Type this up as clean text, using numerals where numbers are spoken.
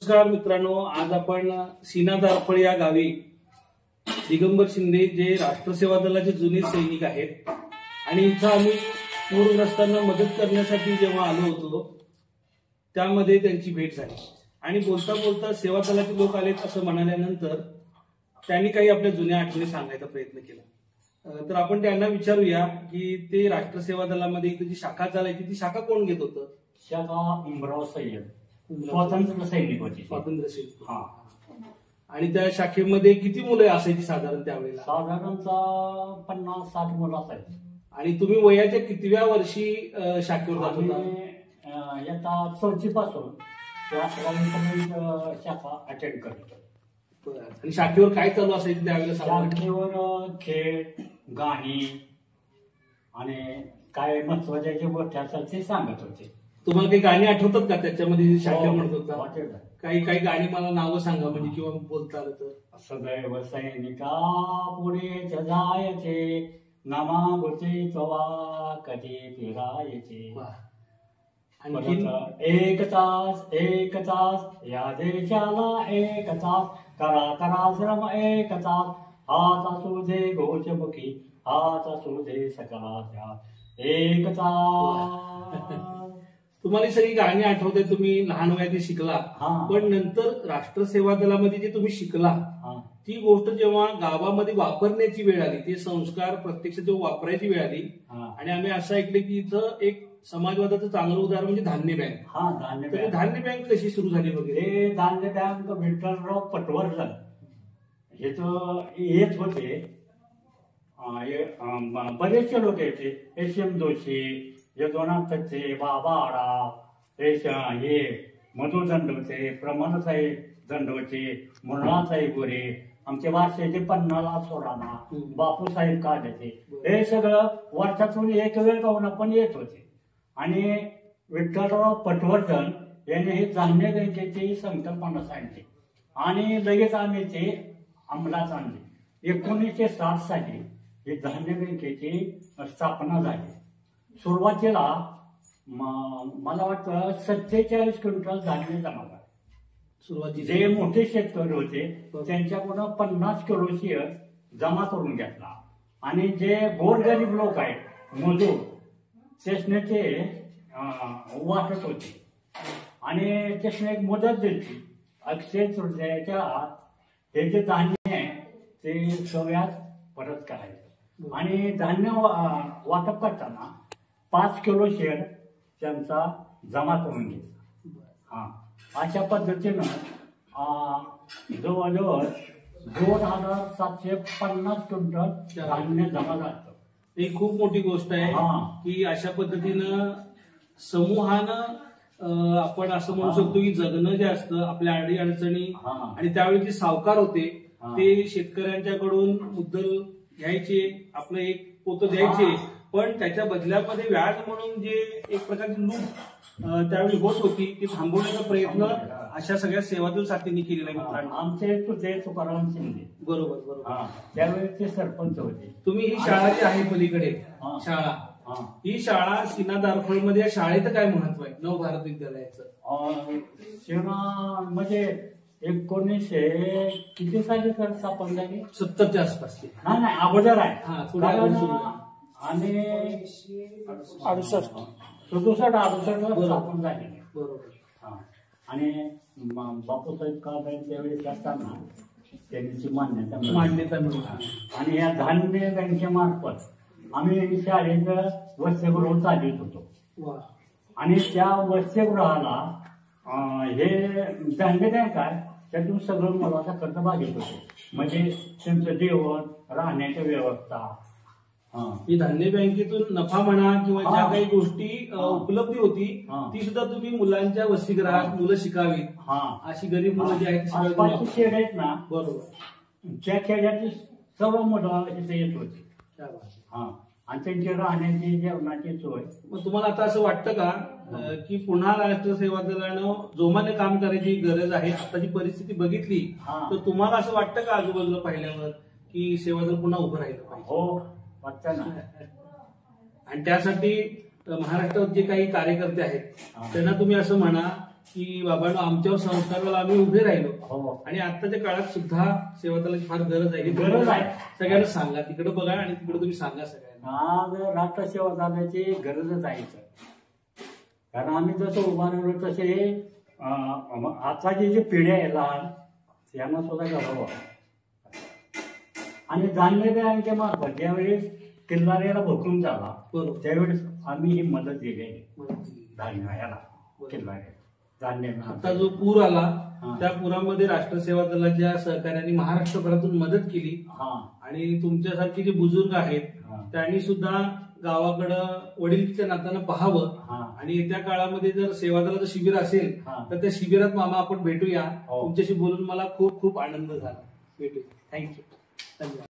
नमस्कार मित्रांनो, आज आपण सीना दारफळ या गावी दिगंबर शिंदे जे राष्ट्रसेवा दलाचे जुने सैनिक आहेत आणि इथं आम्ही पूरग्रस्तांना मदत करण्यासाठी जेव्हा आलो होतो त्यामध्ये त्यांची भेट झाली आणि बोलता बोलता सेवा दलाचे लोक आलेत असं म्हणाल्यानंतर त्यांनी काही आपल्या जुन्या आठवणी सांगायचा प्रयत्न केला। तर आपण त्यांना विचारूया की ते राष्ट्रसेवा दलामध्ये इथं जी शाखा चालायची ती शाखा कोण घेत होतं? शाखा उमराव सय्यद, स्वातंत्र्य सैनिक होते। स्वातंत्र्य सैनिक। हा। आणि त्या शाखेमध्ये किती मुलं असायची साधारण त्यावेळेला? साधारणतः 50-60 मुलं असायची। आणि तुम्ही वयाच्या कितव्या वर्षी शाखेवर जात होता? येता 4थी पासून ते 11वीपर्यंत शाखा अटेंड करतो। आणि शाखेवर काय चालू असायचं त्यावेळेला? शाखेवर खेळ, गाणी आणि काय महत्वाच्या ज्या गोष्टी असतात ते सांगत होते। तुम्हाला काही गाणी आठवतात का त्याच्यामध्ये शाखेवर म्हणत होता? काही गाणी मला नावं सांगा म्हणजे किंवा बोलता आलं तर। सदैव सैनिका पुढे जायचे, नामागुची तवा कधी फिरायचे। एक तास या देशाला, एक तास करा श्रम, एक तास हात असू दे घोषमुखी, हात असू दे सकलाच्या, एक तास। तुम्हाला सगळी गाणी आठवते, तुम्ही लहान वयात शिकला, पण नंतर राष्ट्रसेवा दलामध्ये जे तुम्ही शिकला ती गोष्ट जेव्हा गावामध्ये वापरण्याची वेळ आली, ते संस्कार प्रत्यक्ष जेव्हा वापरायची वेळ आली आणि आम्ही असं ऐकलं की इथं एक समाजवादाचं चांगलं उदाहरण म्हणजे धान्य बँक। धान्य बँक कशी सुरू झाली वगैरे? धान्य बँक विठ्ठलराव पटवर्धन हे तर येत होते, बरेचसे लोक येते, एस.एम. जोशी, यदोनाथचे, बाबा आडा, हे मधु दंडवते, प्रमोदसाहेब दंडवते, मुन्नासाहेब गोरे, आमचे वारसेचे पन्नाला सोडाना, बापूसाहेब काढायचे, हे सगळं वर्षातून एक वेळ पाहून पण येत होते। आणि विठ्ठलराव पटवर्धन यांनी हे धान्य बँकेची संकल्पना सांगितली आणि लगेच आम्ही ते अंमलात आणले। 1960 साली ही धान्य बँकेची स्थापना झाली। सुरुवातीला मला वाटतं 47 क्विंटल धान्य जमा झाले। सुरुवाती जे मोठे शेतकरी होते त्यांच्याकडून 50 किलो शेअर जमा करून घेतला आणि जे गोरगरीब लोक आहेत, मजूर, त्याने वाटत होते आणि त्याने एक मुदत दिली, अक्षय तृतीयेच्या आत हे जे धान्य आहे ते सगळ्यात परत करायचं आणि धान्य वाटप करताना 5 किलो शेअर त्यांचा जमा करून घ्यायचा। अशा पद्धतीनं जवळजवळ 2750 क्विंटल धान्य जमा झालं। ही खूप मोठी गोष्ट आहे की अशा पद्धतीनं समूहानं आपण असं म्हणू शकतो की जगणं जे असतं, आपल्या अडी अडचणी आणि त्यावेळी जे सावकार होते ते शेतकऱ्यांच्याकडून मुद्दल घ्यायचे, आपलं एक पोतं द्यायचे, पण त्याच्या बदल्यामध्ये व्याज म्हणून जे एक प्रकारची लूट त्यावेळी होत होती ती थांबवण्याचा प्रयत्न अशा सगळ्या सेवादल साथींनी केलेला आहे मित्रांनो। आमचे तुझे तुकाराम शिंदे, बरोबर, त्यावेळी ते सरपंच होते। तुम्ही ही शाळा जी आहे पलीकडे शाळा, ही शाळा सीना दारफळ मध्ये, या शाळेचं काय महत्व आहे नवभारत विद्यालयाचं? सीना म्हणजे 1900 किती साली तर स्थापन झाली? 70च्या आसपास। नाही अगोदर आहे आणि 67 स्थापन झाली। बरोबर। आणि बापूसाहेब काळे त्यावेळेस असताना त्यांची मान्यता मिळाली आणि या धान्य बँकेमार्फत आम्ही शाळेचं वसतिगृह चालवित होतो आणि त्या वसतिगृहाला हे धान्य बँक आहे, त्यातून सगळं मुलाचा खर्च भागत होतो, म्हणजे त्यांचं जेवण, राहण्याची व्यवस्था। ही धान्य बँकेतून नफा म्हणा किंवा ज्या काही गोष्टी उपलब्धी होती ती सुद्धा तुम्ही मुलांच्या वसतिगृहात मुलं शिकावीत अशी गरीब मुलं जी आहेत खेड आहेत ना, बरोबर, त्या खेड्यातील सर्व मुलं इथे येत होती आणि त्यांची राहण्याची, जेवणाची सोय। मग तुम्हाला आता असं वाटतं का की पुन्हा राष्ट्रसेवा दलानं जोमाने काम करायची गरज आहे? आताची परिस्थिती बघितली तर तुम्हाला असं वाटतं का आजूबाजूला पाहिल्यावर की सेवा दल पुन्हा उभं राहिलं पाहिजे? हो वाटतं ना। आणि त्यासाठी महाराष्ट्रात जे काही कार्यकर्ते आहेत त्यांना तुम्ही असं म्हणा की बाबांनो आमच्यावर संस्काराला आम्ही उभे राहिलो हो आणि आताच्या काळात सुद्धा सेवा दलाची फार गरज आहे. गरज आहे. सगळ्यांना सांगा, तिकडे बघा आणि तिकडे तुम्ही सांगा सगळ्यांना. आज राष्ट्रसेवा दलाची गरजच आहे इथं. कारण आम्ही जसं उभारलो तसे आताची जी पिढी आहे लहान त्यांना सुद्धा घडवं. आणि धान्य बँके मार्फत ज्यावेळेस किल्लारीला भूकंप झाला बरोबर त्यावेळेस आम्ही ही मदत दिली बरोबर. धान्य याला किल्लारी धान्य आता जो पूर आला हा. त्या पुरामध्ये राष्ट्रसेवा दलाच्या सहकार्याने महाराष्ट्रभरातून मदत केली हा आणि तुमच्यासारखे जे बुजुर्ग आहेत हा त्यांनी सुद्धा गावाकडं वडीलच्या नात्यानं पाहावं हा आणि येत्या काळामध्ये जर सेवा दलाचं शिबिर असेल हा. तर त्या शिबिरात मामा आपण भेटूया. हो. तुमच्याशी बोलून मला खूप खूप आनंद झाला. भेटूया. थँक्यू. धन्यवाद.